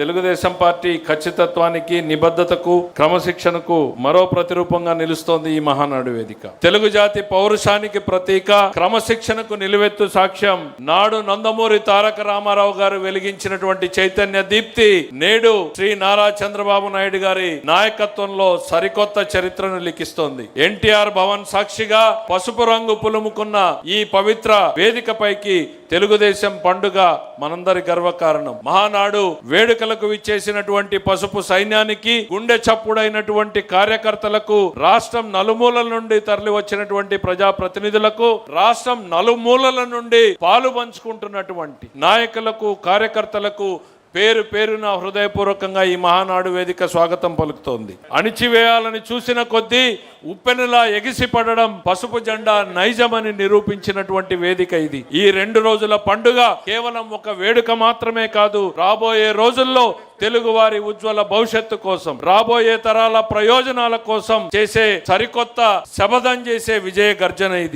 Telugu Desam party ఖచ్చితత్వానికి, నిబద్ధతకు, క్రమశిక్షణకు మరో ప్రతిరూపంగా నిలుస్తోంది ఈ మహానాడు వేదిక. తెలుగు జాతి పౌరుషానికి ప్రతీక, క్రమశిక్షణకు నిలువెత్తు సాక్ష్యం నాడు నందమూరి తారక రామారావు గారు వెలిగించినటువంటి చైతన్య దీప్తి నేడు శ్రీ నారా చంద్రబాబు నాయుడు గారి నాయకత్వంలో సరికొత్త చరిత్రను లిఖిస్తోంది. ఎన్టీఆర్ భవన్ సాక్షిగా పసుపు రంగు పులుముకున్న ఈ పవిత్ర వేదికపైకి తెలుగుదేశం పండుగ మనందరి గర్వకారణం. మహానాడు వేడుకలకు విచ్చేసినటువంటి పసుపు సైన్యానికి, గుండె చప్పుడైనటువంటి కార్యకర్తలకు, రాష్ట్రం నలుమూలల నుండి తరలి వచ్చినటువంటి ప్రజాప్రతినిధులకు, రాష్ట్రం నలుమూలల నుండి పాలు పంచుకుంటున్నటువంటి నాయకులకు, కార్యకర్తలకు పేరు పేరున హృదయపూర్వకంగా ఈ మహానాడు వేదిక స్వాగతం పలుకుతోంది. అణిచివేయాలని చూసిన కొద్దీ ఉప్పెనలా ఎగిసిపడడం పసుపు జెండా నైజమని నిరూపించినటువంటి వేదిక ఇది. ఈ 2 రోజుల పండుగ కేవలం ఒక వేడుక మాత్రమే కాదు, రాబోయే రోజుల్లో తెలుగు వారి ఉజ్వల భవిష్యత్తు కోసం, రాబోయే తరాల ప్రయోజనాల కోసం చేసే సరికొత్త శపథం చేసే విజయ గర్జన ఇది.